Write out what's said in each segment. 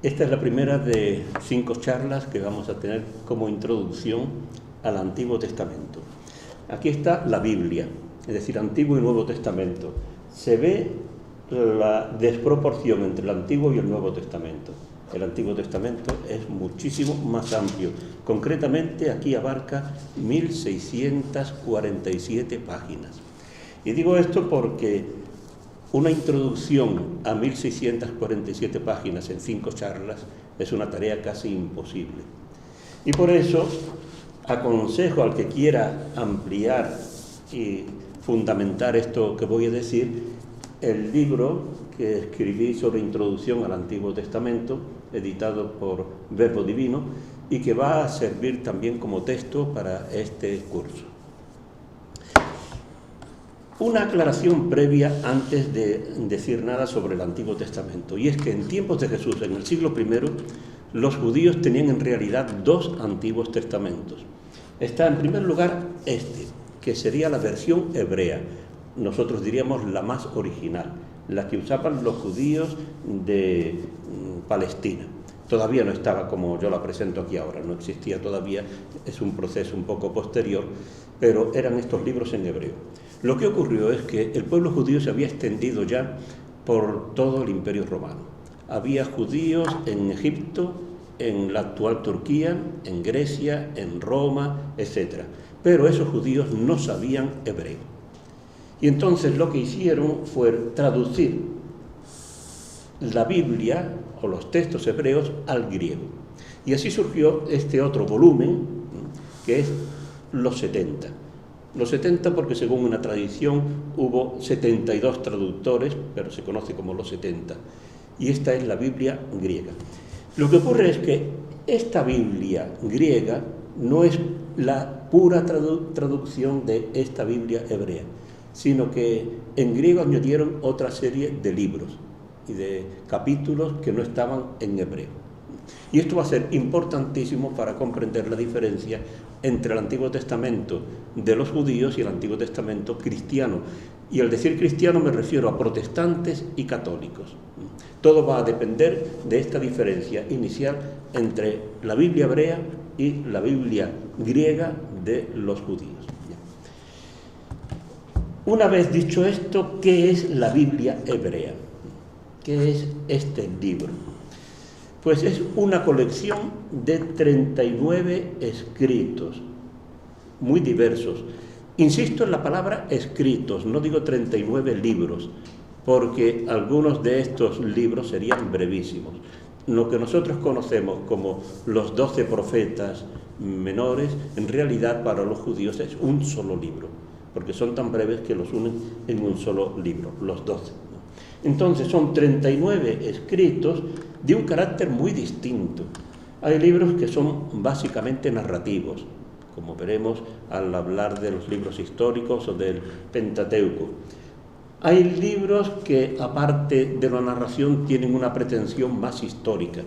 Esta es la primera de 5 charlas que vamos a tener como introducción al Antiguo Testamento. Aquí está la Biblia, es decir, Antiguo y Nuevo Testamento. Se ve la desproporción entre el Antiguo y el Nuevo Testamento. El Antiguo Testamento es muchísimo más amplio. Concretamente, aquí abarca 1647 páginas. Y digo esto porque una introducción a 1647 páginas en 5 charlas es una tarea casi imposible. Y por eso aconsejo al que quiera ampliar y fundamentar esto que voy a decir, el libro que escribí sobre introducción al Antiguo Testamento, editado por Verbo Divino, y que va a servir también como texto para este curso. Una aclaración previa antes de decir nada sobre el Antiguo Testamento, y es que en tiempos de Jesús, en el siglo I, los judíos tenían en realidad 2 Antiguos Testamentos. Está en primer lugar que sería la versión hebrea, nosotros diríamos la más original, la que usaban los judíos de Palestina. Todavía no estaba como yo la presento aquí ahora, no existía todavía, es un proceso un poco posterior, pero eran estos libros en hebreo. Lo que ocurrió es que el pueblo judío se había extendido ya por todo el Imperio Romano. Había judíos en Egipto, en la actual Turquía, en Grecia, en Roma, etc. Pero esos judíos no sabían hebreo. Y entonces lo que hicieron fue traducir la Biblia o los textos hebreos al griego. Y así surgió este otro volumen, que es los 70. Los 70 porque según una tradición hubo 72 traductores, pero se conoce como los 70. Y esta es la Biblia griega. Lo que ocurre es que esta Biblia griega no es la pura traducción de esta Biblia hebrea, sino que en griego añadieron otra serie de libros y de capítulos que no estaban en hebreo. Y esto va a ser importantísimo para comprender la diferencia entre el Antiguo Testamento de los judíos y el Antiguo Testamento cristiano. Y al decir cristiano me refiero a protestantes y católicos. Todo va a depender de esta diferencia inicial entre la Biblia hebrea y la Biblia griega de los judíos. Una vez dicho esto, ¿qué es la Biblia hebrea? ¿Qué es este libro? Pues es una colección de 39 escritos, muy diversos. Insisto en la palabra escritos, no digo 39 libros, porque algunos de estos libros serían brevísimos. Lo que nosotros conocemos como los 12 profetas menores, en realidad para los judíos es un solo libro, porque son tan breves que los unen en un solo libro, los 12. Entonces son 39 escritos de un carácter muy distinto. Hay libros que son básicamente narrativos, como veremos al hablar de los libros históricos o del Pentateuco. Hay libros que, aparte de la narración, tienen una pretensión más histórica.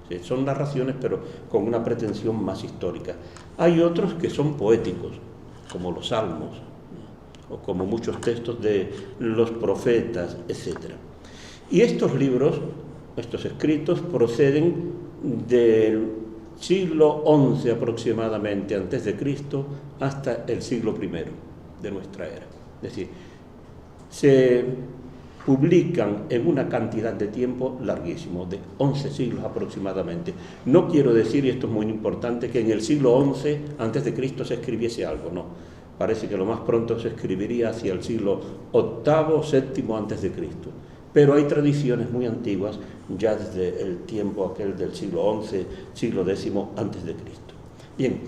Sí, son narraciones, pero con una pretensión más histórica. Hay otros que son poéticos, como los Salmos, o como muchos textos de los profetas, etc. Y estos libros, estos escritos, proceden del siglo XI aproximadamente antes de Cristo hasta el siglo I de nuestra era. Es decir, se publican en una cantidad de tiempo larguísimo, de 11 siglos aproximadamente. No quiero decir, y esto es muy importante, que en el siglo XI antes de Cristo se escribiese algo, no. Parece que lo más pronto se escribiría hacia el siglo VIII, VII antes de Cristo. Pero hay tradiciones muy antiguas, ya desde el tiempo aquel del siglo XI, siglo X antes de Cristo. Bien,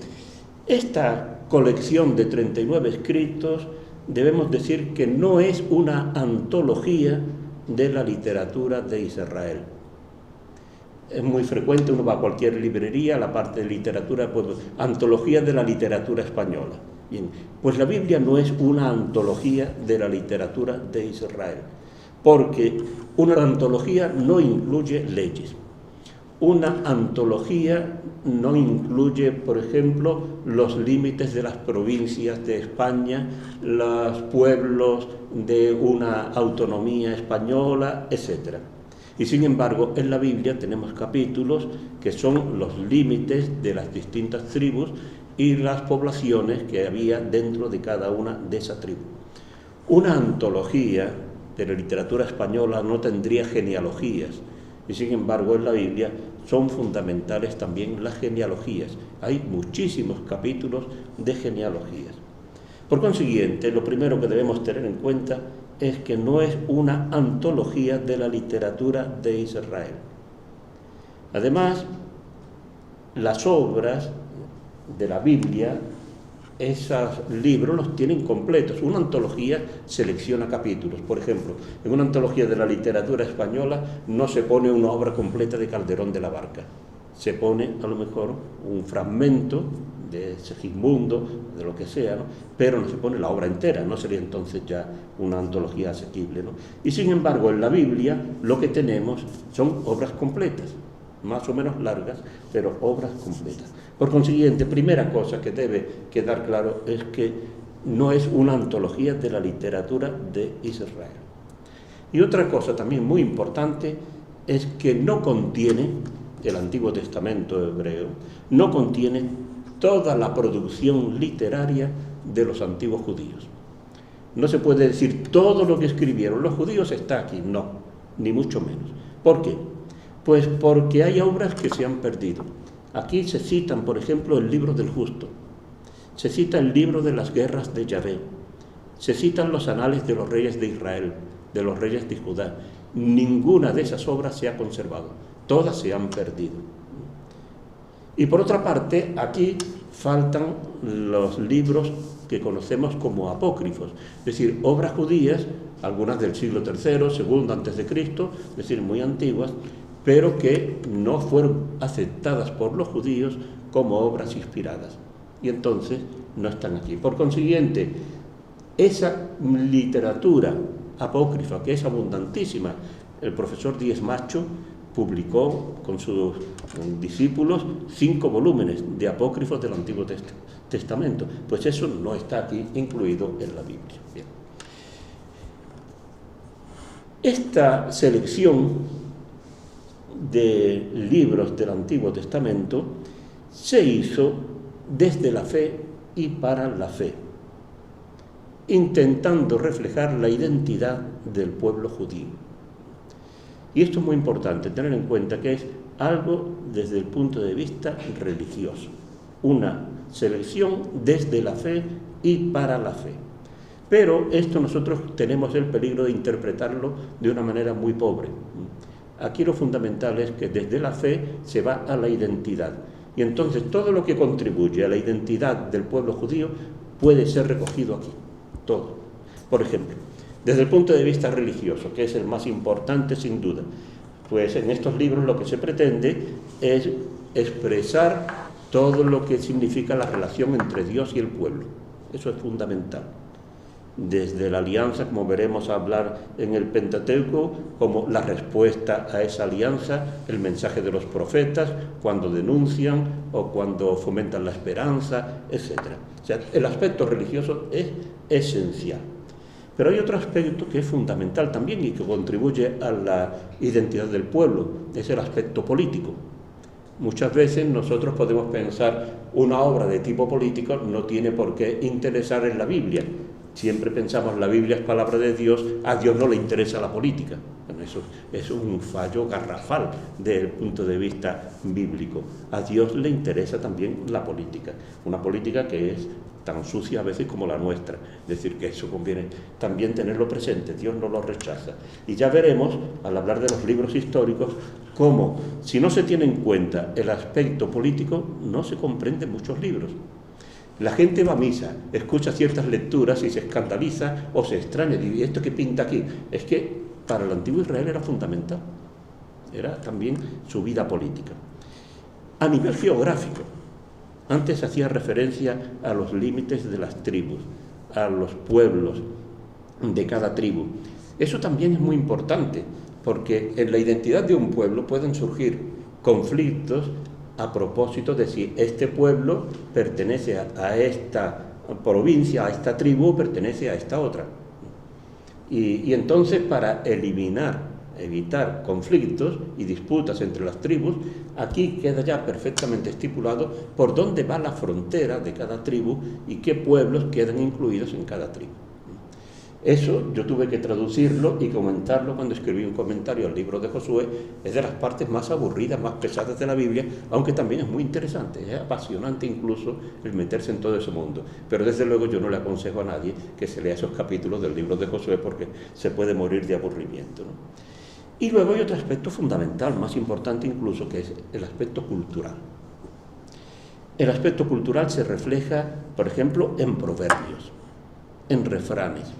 esta colección de 39 escritos debemos decir que no es una antología de la literatura de Israel. Es muy frecuente, uno va a cualquier librería, la parte de literatura, pues antología de la literatura española. Bien, pues la Biblia no es una antología de la literatura de Israel, porque una antología no incluye leyes. Una antología no incluye, por ejemplo, los límites de las provincias de España, los pueblos de una autonomía española, etc. Y sin embargo, en la Biblia tenemos capítulos que son los límites de las distintas tribus y las poblaciones que había dentro de cada una de esas tribus. Una antología de la literatura española no tendría genealogías, y sin embargo en la Biblia son fundamentales también las genealogías. Hay muchísimos capítulos de genealogías. Por consiguiente, lo primero que debemos tener en cuenta es que no es una antología de la literatura de Israel. Además, las obras de la Biblia, esos libros los tienen completos. Una antología selecciona capítulos. Por ejemplo, en una antología de la literatura española no se pone una obra completa de Calderón de la Barca. Se pone a lo mejor un fragmento de Segismundo, de lo que sea, ¿no? Pero no se pone la obra entera, no sería entonces ya una antología asequible, ¿no? Y sin embargo, en la Biblia lo que tenemos son obras completas, más o menos largas, pero obras completas. Por consiguiente, primera cosa que debe quedar claro es que no es una antología de la literatura de Israel. Y otra cosa también muy importante es que no contiene, el Antiguo Testamento hebreo, no contiene toda la producción literaria de los antiguos judíos. No se puede decir todo lo que escribieron los judíos está aquí, no, ni mucho menos. ¿Por qué? Pues porque hay obras que se han perdido. Aquí se citan, por ejemplo, el libro del justo, se cita el libro de las guerras de Yahvé, se citan los anales de los reyes de Israel, de los reyes de Judá. Ninguna de esas obras se ha conservado, todas se han perdido. Y por otra parte, aquí faltan los libros que conocemos como apócrifos, es decir, obras judías, algunas del siglo III, segundo antes de Cristo, es decir, muy antiguas, pero que no fueron aceptadas por los judíos como obras inspiradas. Y entonces no están aquí. Por consiguiente, esa literatura apócrifa, que es abundantísima, el profesor Díez Macho publicó con sus discípulos 5 volúmenes de apócrifos del Antiguo Testamento. Pues eso no está aquí incluido en la Biblia. Bien. Esta selección de libros del Antiguo Testamento se hizo desde la fe y para la fe, intentando reflejar la identidad del pueblo judío. Y esto es muy importante, tener en cuenta que es algo desde el punto de vista religioso, una selección desde la fe y para la fe. Pero esto nosotros tenemos el peligro de interpretarlo de una manera muy pobre. Aquí lo fundamental es que desde la fe se va a la identidad. Y entonces todo lo que contribuye a la identidad del pueblo judío puede ser recogido aquí, todo. Por ejemplo, desde el punto de vista religioso, que es el más importante sin duda, pues en estos libros lo que se pretende es expresar todo lo que significa la relación entre Dios y el pueblo. Eso es fundamental. Desde la alianza, como veremos hablar en el Pentateuco, como la respuesta a esa alianza, el mensaje de los profetas, cuando denuncian o cuando fomentan la esperanza, etc. O sea, el aspecto religioso es esencial. Pero hay otro aspecto que es fundamental también y que contribuye a la identidad del pueblo, es el aspecto político. Muchas veces nosotros podemos pensar una obra de tipo político no tiene por qué interesar en la Biblia. Siempre pensamos la Biblia es palabra de Dios, a Dios no le interesa la política. Bueno, eso es un fallo garrafal desde el punto de vista bíblico. A Dios le interesa también la política, una política que es tan sucia a veces como la nuestra. Es decir, que eso conviene también tenerlo presente, Dios no lo rechaza. Y ya veremos, al hablar de los libros históricos, cómo si no se tiene en cuenta el aspecto político, no se comprenden muchos libros. La gente va a misa, escucha ciertas lecturas y se escandaliza o se extraña. ¿Y esto qué pinta aquí? Es que para el antiguo Israel era fundamental. Era también su vida política. A nivel geográfico, antes hacía referencia a los límites de las tribus, a los pueblos de cada tribu. Eso también es muy importante, porque en la identidad de un pueblo pueden surgir conflictos a propósito de si este pueblo pertenece a esta provincia, a esta tribu, o pertenece a esta otra. Y entonces, para eliminar evitar conflictos y disputas entre las tribus, aquí queda ya perfectamente estipulado por dónde va la frontera de cada tribu y qué pueblos quedan incluidos en cada tribu. Eso yo tuve que traducirlo y comentarlo cuando escribí un comentario al libro de Josué. Es de las partes más aburridas, más pesadas de la Biblia, aunque también es muy interesante, es apasionante incluso el meterse en todo ese mundo. Pero desde luego yo no le aconsejo a nadie que se lea esos capítulos del libro de Josué porque se puede morir de aburrimiento, ¿no? Y luego hay otro aspecto fundamental, más importante incluso, que es el aspecto cultural. El aspecto cultural se refleja, por ejemplo, en proverbios, en refranes,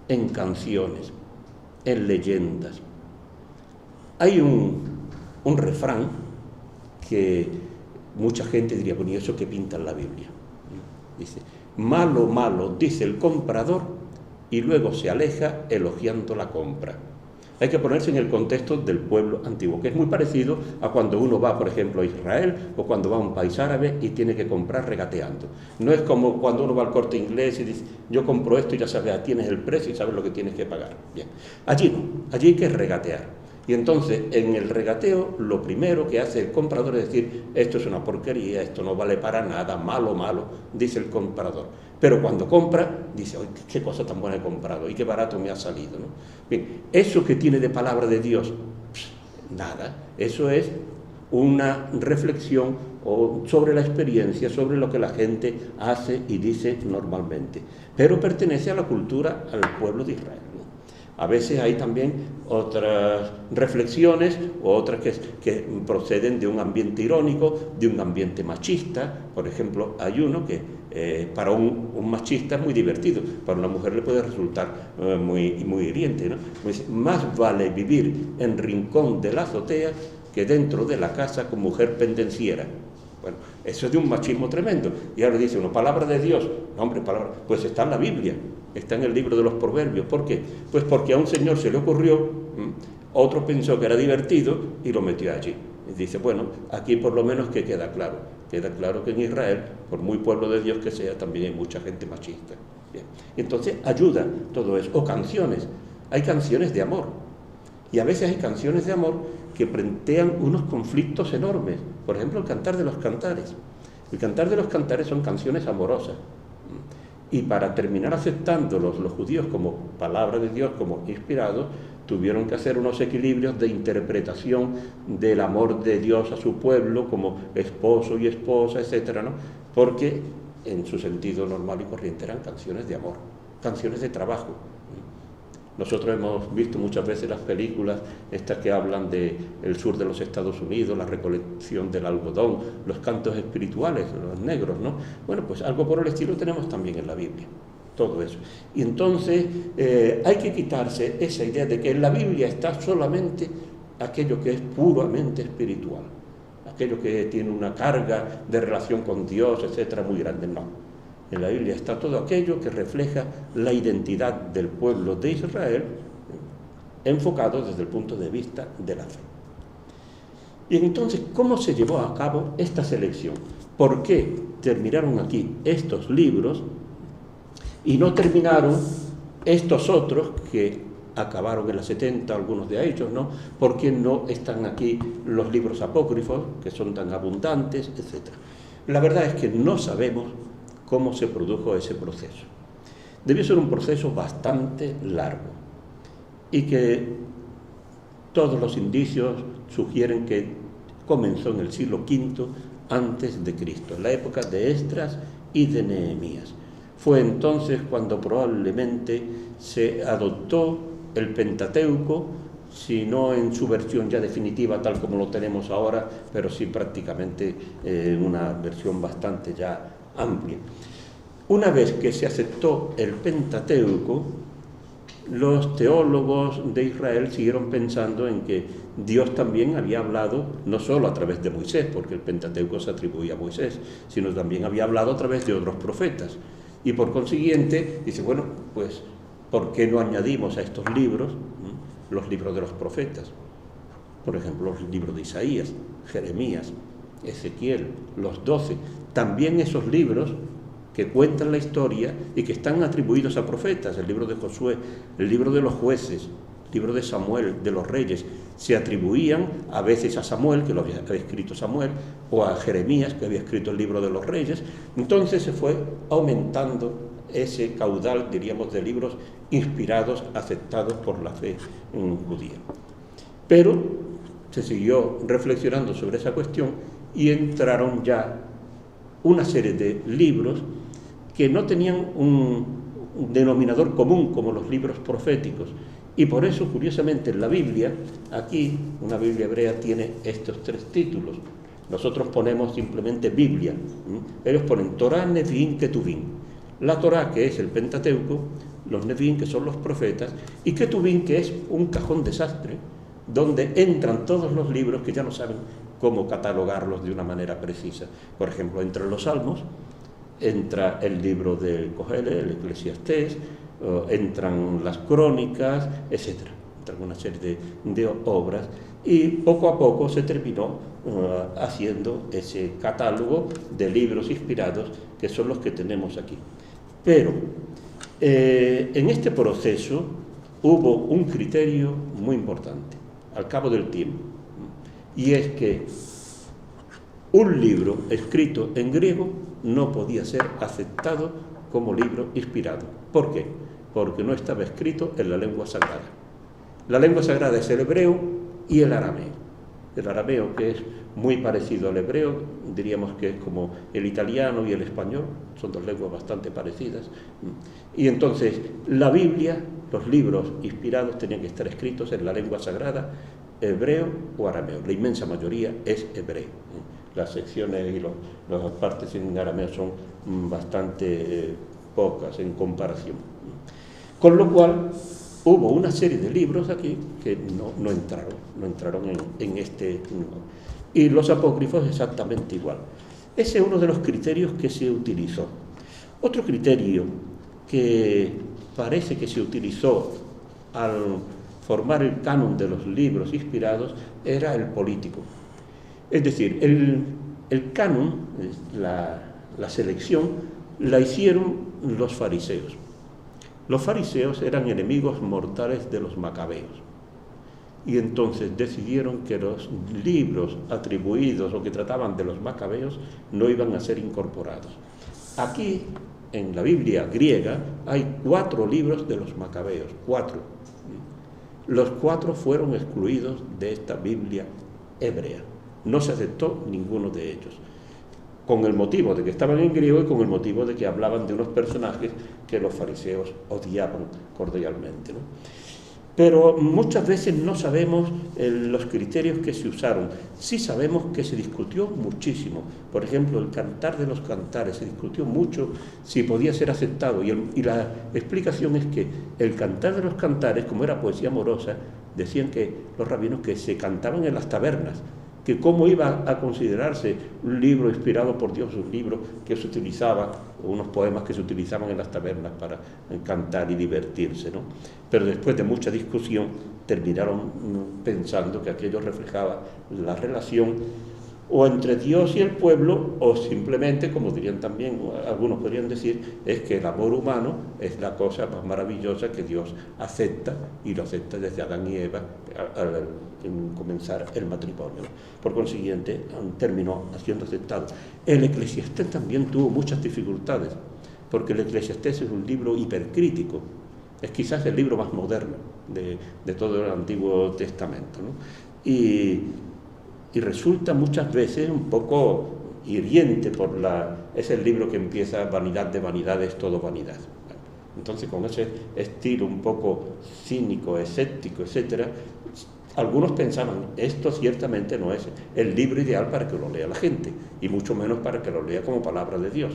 en canciones, en leyendas. Hay un refrán que mucha gente diría, bueno, ¿y eso qué pinta en la Biblia? Dice, malo, malo, dice el comprador, y luego se aleja elogiando la compra. Hay que ponerse en el contexto del pueblo antiguo, que es muy parecido a cuando uno va, por ejemplo, a Israel o cuando va a un país árabe y tiene que comprar regateando. No es como cuando uno va al Corte Inglés y dice, yo compro esto y ya sabes, tienes el precio y sabes lo que tienes que pagar. Bien. Allí no, allí hay que regatear. Y entonces, en el regateo, lo primero que hace el comprador es decir, esto es una porquería, esto no vale para nada, malo, malo, dice el comprador. Pero cuando compra, dice, ¡ay, qué cosa tan buena he comprado! Y qué barato me ha salido, ¿no? Bien, eso que tiene de palabra de Dios, nada. Eso es una reflexión sobre la experiencia, sobre lo que la gente hace y dice normalmente. Pero pertenece a la cultura, al pueblo de Israel. A veces hay también otras reflexiones o otras que proceden de un ambiente irónico, de un ambiente machista. Por ejemplo, hay uno que para un machista es muy divertido, para una mujer le puede resultar muy hiriente, ¿no? Más vale vivir en rincón de la azotea que dentro de la casa con mujer pendenciera. Bueno, eso es de un machismo tremendo. Y ahora dice uno, palabra de Dios. No, hombre, palabra. Pues está en la Biblia, está en el libro de los Proverbios. ¿Por qué? Pues porque a un señor se le ocurrió, otro pensó que era divertido y lo metió allí. Y dice, bueno, aquí por lo menos que queda claro. Queda claro que en Israel, por muy pueblo de Dios que sea, también hay mucha gente machista. Bien. Entonces ayuda todo eso. O canciones. Hay canciones de amor. Y a veces hay canciones de amor que plantean unos conflictos enormes. Por ejemplo, el Cantar de los Cantares. El Cantar de los Cantares son canciones amorosas. Y para terminar aceptándolos los judíos como palabra de Dios, como inspirado, tuvieron que hacer unos equilibrios de interpretación del amor de Dios a su pueblo como esposo y esposa, etcétera, ¿no? Porque en su sentido normal y corriente eran canciones de amor, canciones de trabajo. Nosotros hemos visto muchas veces las películas estas que hablan del sur de los Estados Unidos, la recolección del algodón, los cantos espirituales, los negros, ¿no? Bueno, pues algo por el estilo tenemos también en la Biblia, todo eso. Y entonces hay que quitarse esa idea de que en la Biblia está solamente aquello que es puramente espiritual, aquello que tiene una carga de relación con Dios, etcétera, muy grande. No. En la Biblia está todo aquello que refleja la identidad del pueblo de Israel, enfocado desde el punto de vista de la fe. Y entonces, ¿cómo se llevó a cabo esta selección? ¿Por qué terminaron aquí estos libros y no terminaron estos otros que acabaron en la 70, algunos de ellos, ¿no? ¿Por qué no están aquí los libros apócrifos, que son tan abundantes, etcétera? La verdad es que no sabemos cómo se produjo ese proceso. Debió ser un proceso bastante largo y que todos los indicios sugieren que comenzó en el siglo V antes de Cristo, en la época de Esdras y de Nehemías. Fue entonces cuando probablemente se adoptó el Pentateuco, si no en su versión ya definitiva tal como lo tenemos ahora, pero sí prácticamente una versión bastante ya amplia. Una vez que se aceptó el Pentateuco, los teólogos de Israel siguieron pensando en que Dios también había hablado, no solo a través de Moisés, porque el Pentateuco se atribuía a Moisés, sino también había hablado a través de otros profetas. Y por consiguiente, dice, bueno, pues, ¿por qué no añadimos a estos libros los libros de los profetas? Por ejemplo, los libros de Isaías, Jeremías, Ezequiel, los 12. También esos libros que cuentan la historia y que están atribuidos a profetas, el libro de Josué, el libro de los jueces, libro de Samuel, de los reyes, se atribuían a veces a Samuel, que lo había escrito Samuel, o a Jeremías, que había escrito el libro de los reyes. Entonces se fue aumentando ese caudal, diríamos, de libros inspirados, aceptados por la fe judía. Pero se siguió reflexionando sobre esa cuestión y entraron ya una serie de libros que no tenían un denominador común como los libros proféticos. Y por eso, curiosamente, en la Biblia, aquí, una Biblia hebrea tiene estos 3 títulos. Nosotros ponemos simplemente Biblia. Ellos ponen Torá, Nevi'im, Ketuvim. La Torá, que es el Pentateuco, los Nevi'im, que son los profetas, y Ketuvim, que es un cajón desastre, donde entran todos los libros que ya no saben cómo catalogarlos de una manera precisa. Por ejemplo, entre los Salmos entra el libro del Coelho, el Eclesiastés, entran las crónicas, etc. Entran una serie de obras, y poco a poco se terminó haciendo ese catálogo de libros inspirados, que son los que tenemos aquí. Pero en este proceso hubo un criterio muy importante al cabo del tiempo, y es que un libro escrito en griego no podía ser aceptado como libro inspirado. ¿Por qué? Porque no estaba escrito en la lengua sagrada. La lengua sagrada es el hebreo y el arameo. El arameo, que es muy parecido al hebreo, diríamos que es como el italiano y el español, son 2 lenguas bastante parecidas. Y entonces la Biblia, los libros inspirados tenían que estar escritos en la lengua sagrada, hebreo o arameo. La inmensa mayoría es hebreo. Las secciones y las partes en arameo son bastante pocas en comparación. Con lo cual, hubo una serie de libros aquí que no entraron en este. Y los apócrifos exactamente igual. Ese es uno de los criterios que se utilizó. Otro criterio que parece que se utilizó al formar el canon de los libros inspirados era el político. Es decir, el canon, la selección, la hicieron los fariseos. Los fariseos eran enemigos mortales de los macabeos. Y entonces decidieron que los libros atribuidos o que trataban de los macabeos no iban a ser incorporados. Aquí, en la Biblia griega, hay 4 libros de los macabeos, 4. Los 4 fueron excluidos de esta Biblia hebrea. No se aceptó ninguno de ellos, con el motivo de que estaban en griego y con el motivo de que hablaban de unos personajes que los fariseos odiaban cordialmente, ¿no? Pero muchas veces no sabemos los criterios que se usaron. Sí sabemos que se discutió muchísimo. Por ejemplo, el Cantar de los Cantares, se discutió mucho si podía ser aceptado. Y la explicación es que el Cantar de los Cantares, como era poesía amorosa, decían que los rabinos que se cantaban en las tabernas, que cómo iba a considerarse un libro inspirado por Dios, un libro que se utilizaba, unos poemas que se utilizaban en las tabernas para cantar y divertirse, ¿no? Pero después de mucha discusión terminaron pensando que aquello reflejaba la relación o entre Dios y el pueblo, o simplemente, como dirían también, algunos podrían decir, es que el amor humano es la cosa más maravillosa que Dios acepta, y lo acepta desde Adán y Eva al comenzar el matrimonio. Por consiguiente, terminó siendo aceptado. El Eclesiastés también tuvo muchas dificultades, porque el Eclesiastés es un libro hipercrítico, es quizás el libro más moderno de todo el Antiguo Testamento, ¿no? Y resulta muchas veces un poco hiriente es el libro que empieza vanidad de vanidades, todo vanidad. Entonces, con ese estilo un poco cínico, escéptico, etcétera, algunos pensaban, esto ciertamente no es el libro ideal para que lo lea la gente, y mucho menos para que lo lea como palabra de Dios.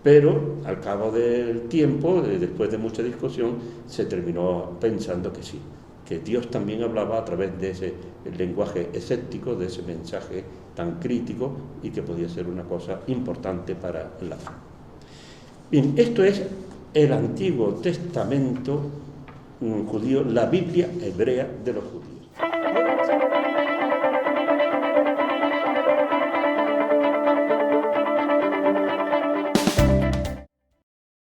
Pero al cabo del tiempo, después de mucha discusión, se terminó pensando que sí, que Dios también hablaba a través de ese lenguaje escéptico, de ese mensaje tan crítico, y que podía ser una cosa importante para la fe. Bien, esto es el Antiguo Testamento judío, la Biblia hebrea de los judíos.